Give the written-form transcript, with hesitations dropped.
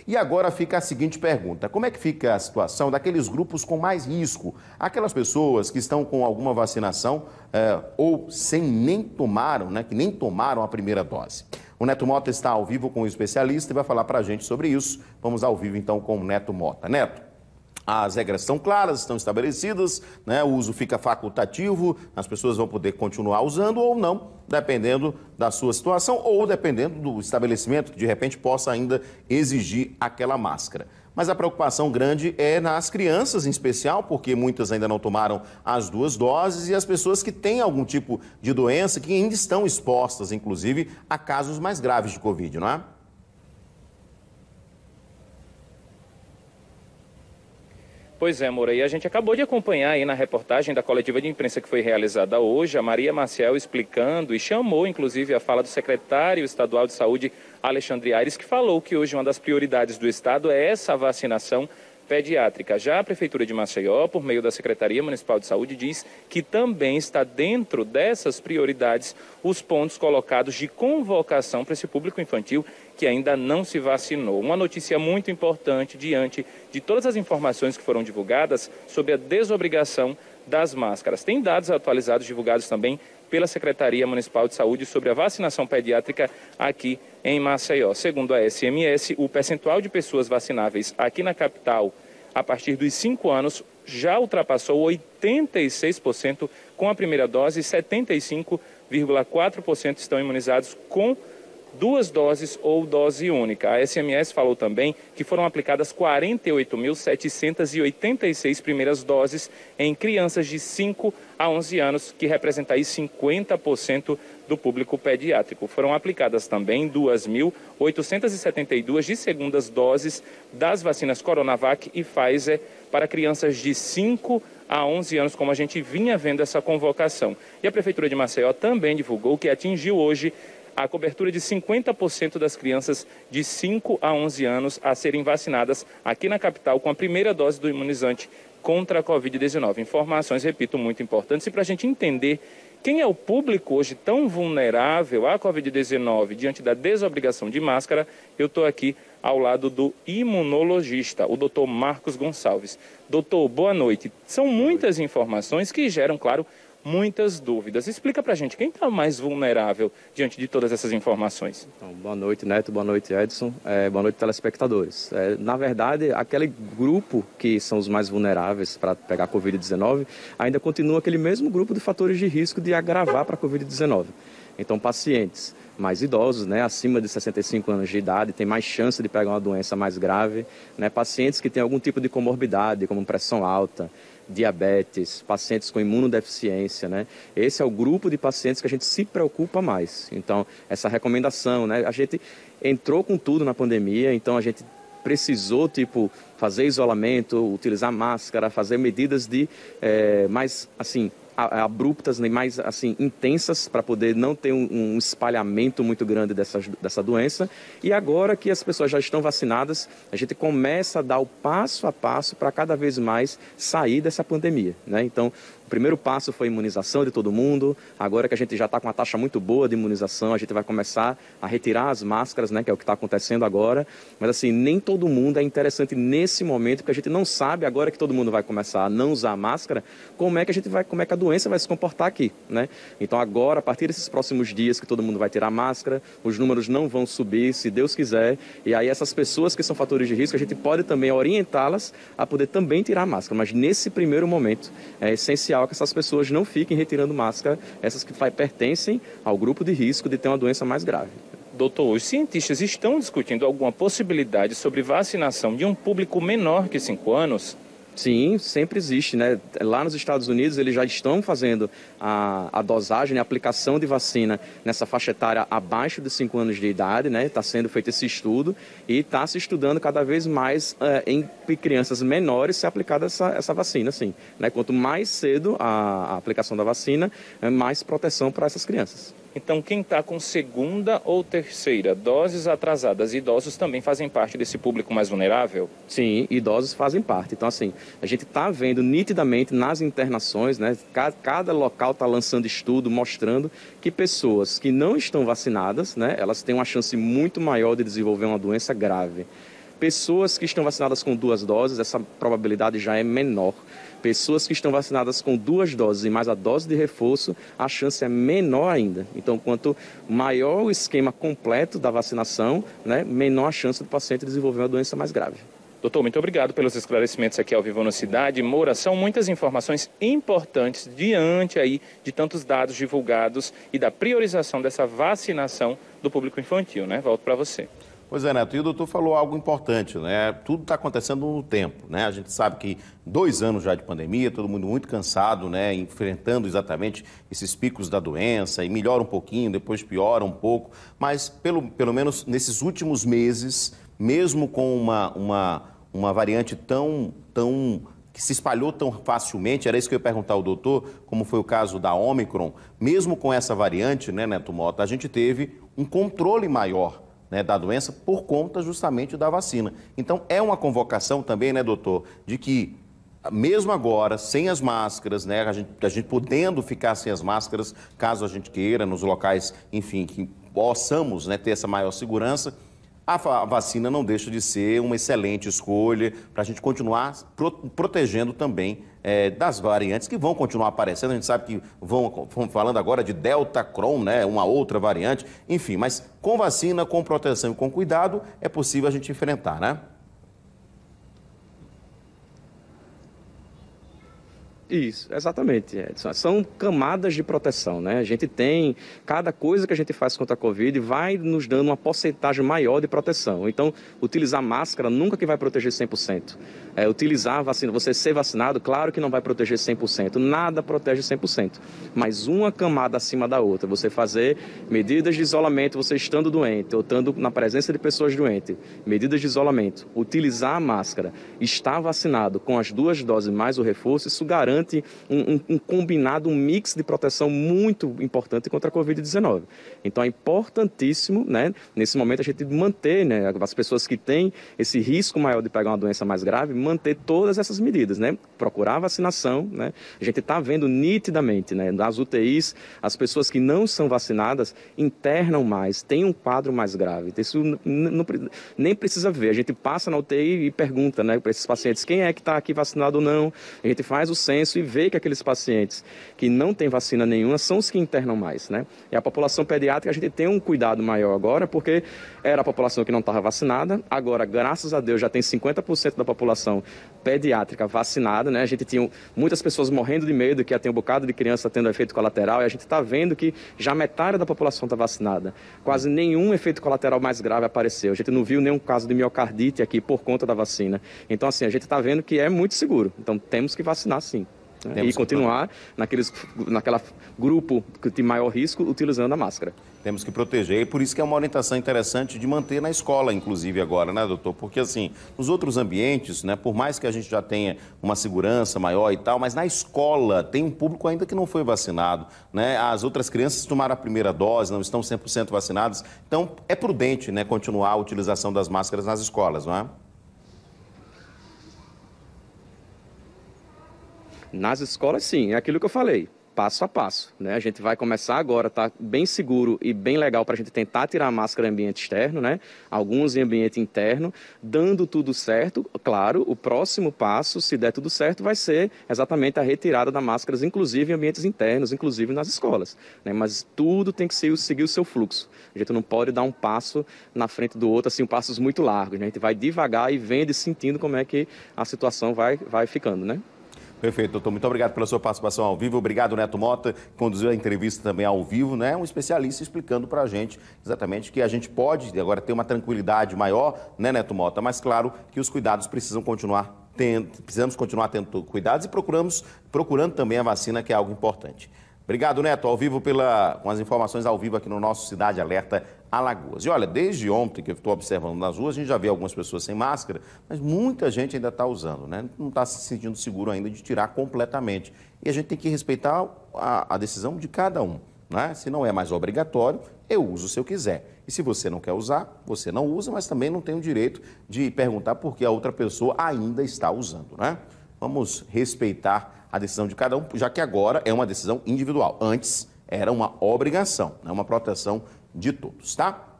E agora fica a seguinte pergunta: como é que fica a situação daqueles grupos com mais risco? Aquelas pessoas que estão com alguma vacinação ou sem nem tomaram, né, que nem tomaram a primeira dose. O Neto Mota está ao vivo com o especialista e vai falar para a gente sobre isso. Vamos ao vivo então com o Neto Mota. Neto, as regras são claras, estão estabelecidas, né? O uso fica facultativo, as pessoas vão poder continuar usando ou não, dependendo da sua situação ou dependendo do estabelecimento que de repente possa ainda exigir aquela máscara. Mas a preocupação grande é nas crianças em especial, porque muitas ainda não tomaram as 2 doses e as pessoas que têm algum tipo de doença que ainda estão expostas, inclusive, a casos mais graves de Covid, não é? Pois é, Moura, e a gente acabou de acompanhar aí na reportagem da coletiva de imprensa que foi realizada hoje, a Maria Maciel explicando e chamou, inclusive, a fala do secretário estadual de saúde, Alexandre Aires, que falou que hoje uma das prioridades do estado é essa vacinação pediátrica. Já a Prefeitura de Maceió, por meio da Secretaria Municipal de Saúde, diz que também está dentro dessas prioridades os pontos colocados de convocação para esse público infantil que ainda não se vacinou. Uma notícia muito importante diante de todas as informações que foram divulgadas sobre a desobrigação das máscaras. Tem dados atualizados divulgados também pela Secretaria Municipal de Saúde sobre a vacinação pediátrica aqui em Maceió. Segundo a SMS, o percentual de pessoas vacináveis aqui na capital a partir dos 5 anos já ultrapassou 86% com a primeira dose e 75,4% estão imunizados com 2 doses ou dose única. A SMS falou também que foram aplicadas 48.786 primeiras doses em crianças de 5 a 11 anos, que representa aí 50% do público pediátrico. Foram aplicadas também 2.872 de segundas doses das vacinas Coronavac e Pfizer para crianças de 5 a 11 anos, como a gente vinha vendo essa convocação. E a Prefeitura de Maceió também divulgou que atingiu hoje a cobertura de 50% das crianças de 5 a 11 anos a serem vacinadas aqui na capital com a primeira dose do imunizante contra a Covid-19. Informações, repito, muito importantes. E para a gente entender quem é o público hoje tão vulnerável à Covid-19 diante da desobrigação de máscara, eu estou aqui ao lado do imunologista, o doutor Marcos Gonçalves. Doutor, boa noite. São muitas informações que geram, claro, muitas dúvidas. Explica pra gente, quem está mais vulnerável diante de todas essas informações? Então, boa noite, Neto, boa noite, Edson, boa noite, telespectadores. Na verdade, aquele grupo que são os mais vulneráveis para pegar a Covid-19 ainda continua aquele mesmo grupo de fatores de risco de agravar para a Covid-19. Então, pacientes mais idosos, né, acima de 65 anos de idade, têm mais chance de pegar uma doença mais grave, né, pacientes que têm algum tipo de comorbidade, como pressão alta, diabetes, pacientes com imunodeficiência, né? Esse é o grupo de pacientes que a gente se preocupa mais. Então, essa recomendação, né? A gente entrou com tudo na pandemia, então a gente precisou, fazer isolamento, utilizar máscara, fazer medidas de mais, assim, abruptas, nem mais assim intensas, para poder não ter um espalhamento muito grande dessa doença. E agora que as pessoas já estão vacinadas, a gente começa a dar o passo a passo para cada vez mais sair dessa pandemia, né? Então, o primeiro passo foi a imunização de todo mundo. Agora que a gente já está com uma taxa muito boa de imunização, a gente vai começar a retirar as máscaras, né, que é o que está acontecendo agora. Mas assim, nem todo mundo é interessante nesse momento, porque a gente não sabe, agora que todo mundo vai começar a não usar máscara, como é que a doença vai se comportar aqui, né? Então agora, a partir desses próximos dias que todo mundo vai tirar máscara, os números não vão subir, se Deus quiser, e aí essas pessoas que são fatores de risco, a gente pode também orientá-las a poder também tirar máscara. Mas nesse primeiro momento, é essencial que essas pessoas não fiquem retirando máscara, essas que pertencem ao grupo de risco de ter uma doença mais grave. Doutor, os cientistas estão discutindo alguma possibilidade sobre vacinação de um público menor que 5 anos? Sim, sempre existe, né? Lá nos Estados Unidos eles já estão fazendo a dosagem, a aplicação de vacina nessa faixa etária abaixo de 5 anos de idade, né? Está sendo feito esse estudo e está se estudando cada vez mais em crianças menores ser aplicada essa vacina, sim, né? Quanto mais cedo a aplicação da vacina, mais proteção para essas crianças. Então, quem está com segunda ou terceira doses atrasadas, idosos também fazem parte desse público mais vulnerável? Sim, idosos fazem parte. Então, assim, a gente está vendo nitidamente nas internações, né? Cada local está lançando estudo mostrando que pessoas que não estão vacinadas, né? Elas têm uma chance muito maior de desenvolver uma doença grave. Pessoas que estão vacinadas com 2 doses, essa probabilidade já é menor. Pessoas que estão vacinadas com 2 doses e mais a dose de reforço, a chance é menor ainda. Então, quanto maior o esquema completo da vacinação, né, menor a chance do paciente desenvolver uma doença mais grave. Doutor, muito obrigado pelos esclarecimentos aqui ao Vivo no Cidade. Moura, são muitas informações importantes diante aí de tantos dados divulgados e da priorização dessa vacinação do público infantil, né? Volto para você. Pois é, Neto, e o doutor falou algo importante, né? Tudo está acontecendo no tempo, né? A gente sabe que 2 anos já de pandemia, todo mundo muito cansado, né? Enfrentando exatamente esses picos da doença, e melhora um pouquinho, depois piora um pouco, mas pelo menos nesses últimos meses, mesmo com uma variante tão que se espalhou tão facilmente, era isso que eu ia perguntar ao doutor, como foi o caso da Ômicron, mesmo com essa variante, né, Neto Mota, a gente teve um controle maior, né, da doença por conta justamente da vacina. Então, é uma convocação também, né, doutor, de que mesmo agora, sem as máscaras, né, a gente podendo ficar sem as máscaras, caso a gente queira, nos locais, enfim, que possamos, né, ter essa maior segurança, a vacina não deixa de ser uma excelente escolha para a gente continuar protegendo também das variantes que vão continuar aparecendo. A gente sabe que vão falando agora de Delta Cron, né, uma outra variante. Enfim, mas com vacina, com proteção e com cuidado, é possível a gente enfrentar, né? Isso, exatamente, Edson. São camadas de proteção, né? A gente tem, cada coisa que a gente faz contra a Covid vai nos dando uma porcentagem maior de proteção. Então, utilizar máscara nunca que vai proteger 100%. Utilizar a vacina, você ser vacinado, claro que não vai proteger 100%. Nada protege 100%. Mas uma camada acima da outra. Você fazer medidas de isolamento, você estando doente, ou estando na presença de pessoas doentes. Medidas de isolamento. Utilizar a máscara. Estar vacinado com as 2 doses mais o reforço, isso garante um combinado, um mix de proteção muito importante contra a Covid-19. Então é importantíssimo, né, nesse momento a gente manter, né, as pessoas que têm esse risco maior de pegar uma doença mais grave, manter todas essas medidas, né, procurar a vacinação, né, a gente está vendo nitidamente, né, nas UTIs, as pessoas que não são vacinadas internam mais, têm um quadro mais grave. Isso nem precisa ver, a gente passa na UTI e pergunta, né, para esses pacientes quem é que está aqui vacinado ou não, a gente faz o censo e vê que aqueles pacientes que não têm vacina nenhuma são os que internam mais, né? E a população pediátrica a gente tem um cuidado maior agora, porque era a população que não estava vacinada, agora, graças a Deus, já tem 50% da população pediátrica vacinada, né? A gente tinha muitas pessoas morrendo de medo que ia ter um bocado de criança tendo efeito colateral, e a gente está vendo que já metade da população está vacinada. Quase nenhum efeito colateral mais grave apareceu. A gente não viu nenhum caso de miocardite aqui por conta da vacina. Então, assim, a gente está vendo que é muito seguro. Então, temos que vacinar, sim. E continuar naquela grupo de maior risco utilizando a máscara. Temos que proteger, e por isso que é uma orientação interessante de manter na escola, inclusive agora, né, doutor? Porque assim, nos outros ambientes, né, por mais que a gente já tenha uma segurança maior e tal, mas na escola tem um público ainda que não foi vacinado, né? As outras crianças tomaram a primeira dose, não estão 100% vacinadas, então é prudente, né, continuar a utilização das máscaras nas escolas, não é? Nas escolas, sim, é aquilo que eu falei, passo a passo, né? A gente vai começar agora, tá bem seguro e bem legal para a gente tentar tirar a máscara em ambiente externo, né? Alguns em ambiente interno, dando tudo certo. Claro, o próximo passo, se der tudo certo, vai ser exatamente a retirada das máscaras, inclusive em ambientes internos, inclusive nas escolas, né? Mas tudo tem que seguir o seu fluxo. A gente não pode dar um passo na frente do outro, assim, passos muito largos, né? A gente vai devagar e vendo e sentindo como é que a situação vai ficando, né? Perfeito, doutor. Muito obrigado pela sua participação ao vivo. Obrigado, Neto Mota, que conduziu a entrevista também ao vivo, né? Um especialista explicando para a gente exatamente que a gente pode agora ter uma tranquilidade maior, né, Neto Mota? Mas claro que os cuidados precisamos continuar tendo cuidados e procurando também a vacina, que é algo importante. Obrigado, Neto, ao vivo com as informações ao vivo aqui no nosso Cidade Alerta Alagoas. E olha, desde ontem que eu estou observando nas ruas, a gente já vê algumas pessoas sem máscara, mas muita gente ainda está usando, né? Não está se sentindo seguro ainda de tirar completamente. E a gente tem que respeitar a decisão de cada um, né? Se não é mais obrigatório, eu uso se eu quiser. E se você não quer usar, você não usa, mas também não tem o direito de perguntar por que a outra pessoa ainda está usando, né? Vamos respeitar a decisão de cada um, já que agora é uma decisão individual. Antes era uma obrigação, né? Uma proteção de todos, tá?